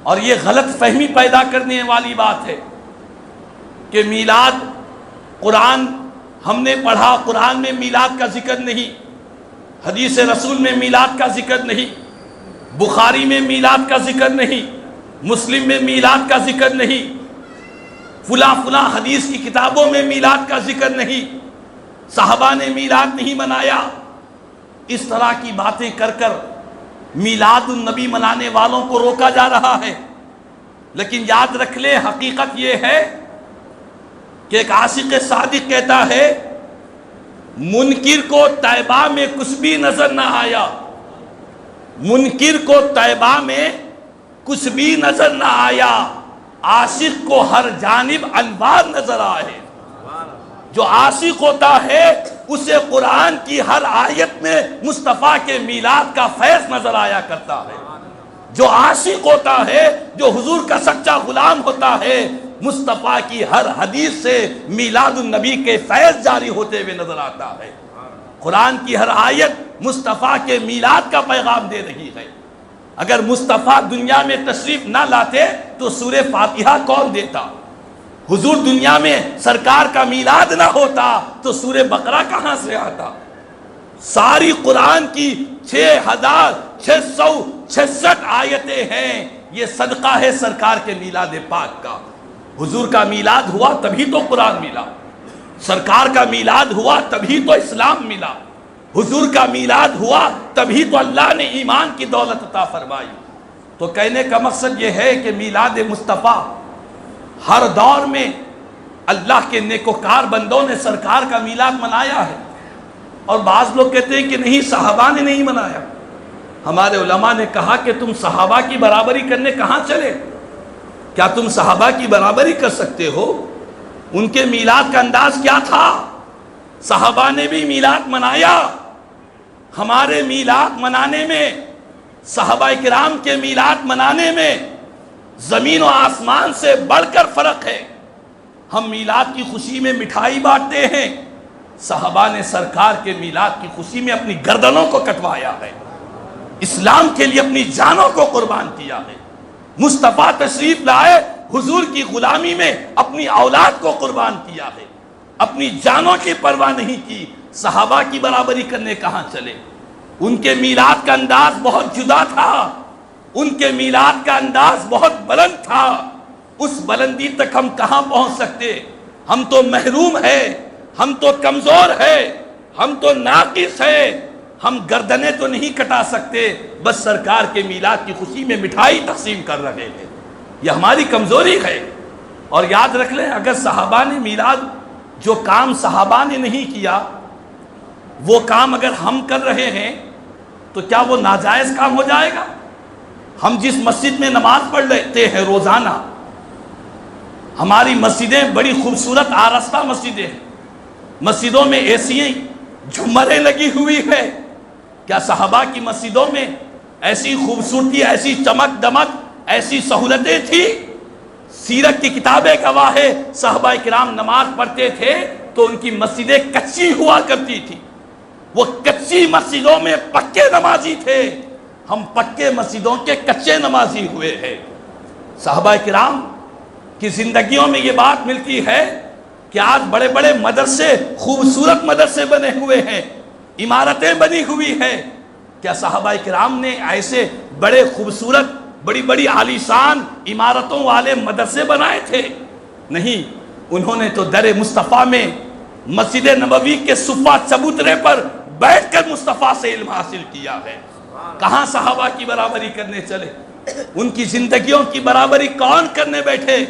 اور یہ غلط فہمی پیدا کرنے والی بات ہے کہ میلاد، قرآن ہم نے پڑھا، قرآن میں میلاد کا ذکر نہیں، حدیث رسول میں میلاد کا ذکر نہیں، بخاری میں میلاد کا ذکر نہیں، مسلم میں میلاد کا ذکر نہیں، فلاں حدیث کی کتابوں میں میلاد کا ذکر نہیں، صحابہ نے میلاد نہیں منایا۔ اس طرح کی باتیں کر کر میلاد النبی منانے والوں کو روکا جا رہا ہے۔ لیکن یاد رکھ لیں، حقیقت یہ ہے کہ ایک عاشق صادق کہتا ہے، منکر کو طیبہ میں کچھ بھی نظر نہ آیا، منکر کو طیبہ میں کچھ بھی نظر نہ آیا، عاشق کو ہر جانب انوار نظر آئے۔ جو عاشق ہوتا ہے اسے قرآن کی ہر آیت میں مصطفیٰ کے میلاد کا فیض نظر آیا کرتا ہے۔ جو عاشق ہوتا ہے، جو حضور کا سچا غلام ہوتا ہے، مصطفیٰ کی ہر حدیث سے میلاد النبی کے فیض جاری ہوتے ہوئے نظر آتا ہے۔ قرآن کی ہر آیت مصطفیٰ کے میلاد کا پیغام دے رہی ہے۔ اگر مصطفیٰ دنیا میں تشریف نہ لاتے تو سورہ فاتحہ کون دیتا؟ حضور دنیا میں سرکار کا میلاد نہ ہوتا تو سورہ بقرہ کہاں سے آتا؟ ساری قرآن کی 6666 آیتیں ہیں، یہ صدقہ ہے سرکار کے میلاد پاک کا۔ حضور کا میلاد ہوا تبھی تو قرآن ملا، سرکار کا میلاد ہوا تبھی تو اسلام ملا، حضور کا میلاد ہوا تبھی تو اللہ نے ایمان کی دولت عطا فرمائی۔ تو کہنے کا مقصد یہ ہے کہ میلاد مصطفیٰ ہر دور میں اللہ کے نیکوکار بندوں نے سرکار کا میلاد منایا ہے۔ اور بعض لوگ کہتے ہیں کہ نہیں، صحابہ نے نہیں منایا۔ ہمارے علماء نے کہا کہ تم صحابہ کی برابری کرنے کہاں چلے؟ کیا تم صحابہ کی برابری کر سکتے ہو؟ ان کے میلاد کا انداز کیا تھا؟ صحابہ نے بھی میلاد منایا۔ ہمارے میلاد منانے میں، صحابہ کرام کے میلاد منانے میں زمین و آسمان سے بڑھ کر فرق ہے۔ ہم میلاد کی خوشی میں مٹھائی بانٹتے ہیں، صحابہ نے سرکار کے میلاد کی خوشی میں اپنی گردنوں کو کٹوایا ہے، اسلام کے لیے اپنی جانوں کو قربان کیا ہے۔ مصطفیٰ تشریف لائے، حضور کی غلامی میں اپنی اولاد کو قربان کیا ہے، اپنی جانوں کی پرواہ نہیں کی۔ صحابہ کی برابری کرنے کہاں چلے؟ ان کے میلاد کا انداز بہت جدا تھا، ان کے میلاد کا انداز بہت بلند تھا۔ اس بلندی تک ہم کہاں پہنچ سکتے؟ ہم تو محروم ہیں، ہم تو کمزور ہیں، ہم تو ناقص ہیں، ہم گردنیں تو نہیں کٹا سکتے، بس سرکار کے میلاد کی خوشی میں مٹھائی تقسیم کر رہے ہیں۔ یہ ہماری کمزوری ہے۔ اور یاد رکھ لیں، اگر صحابہ نے میلاد، جو کام صحابہ نے نہیں کیا وہ کام اگر ہم کر رہے ہیں تو کیا وہ ناجائز کام ہو جائے گا؟ ہم جس مسجد میں نماز پڑھ لیتے ہیں روزانہ، ہماری مسجدیں بڑی خوبصورت آراستہ مسجدیں ہیں، مسجدوں میں ایسی جھمریں لگی ہوئی ہے، کیا صحابہ کی مسجدوں میں ایسی خوبصورتی، ایسی چمک دمک، ایسی سہولتیں تھیں؟ سیرت کی کتابیں گواہ ہے، صحابہ کرام نماز پڑھتے تھے تو ان کی مسجدیں کچی ہوا کرتی تھی، وہ کچی مسجدوں میں پکے نمازی تھے۔ ہم پکے مسجدوں کے کچے نمازی ہوئے ہیں۔ صحابہ کرام کی زندگیوں میں یہ بات ملتی ہے کہ آج بڑے بڑے مدرسے، خوبصورت مدرسے بنے ہوئے ہیں، عمارتیں بنی ہوئی ہیں۔ کیا صحابہ کرام نے ایسے بڑے خوبصورت، بڑی بڑی عالیشان عمارتوں والے مدرسے بنائے تھے؟ نہیں، انہوں نے تو در مصطفیٰ میں، مسجد نبوی کے صفہ چبوترے پر بیٹھ کر مصطفیٰ سے علم حاصل کیا ہے۔ کہاں صحابہ کی برابری کرنے چلے؟ ان کی زندگیوں کی برابری کون کرنے بیٹھے؟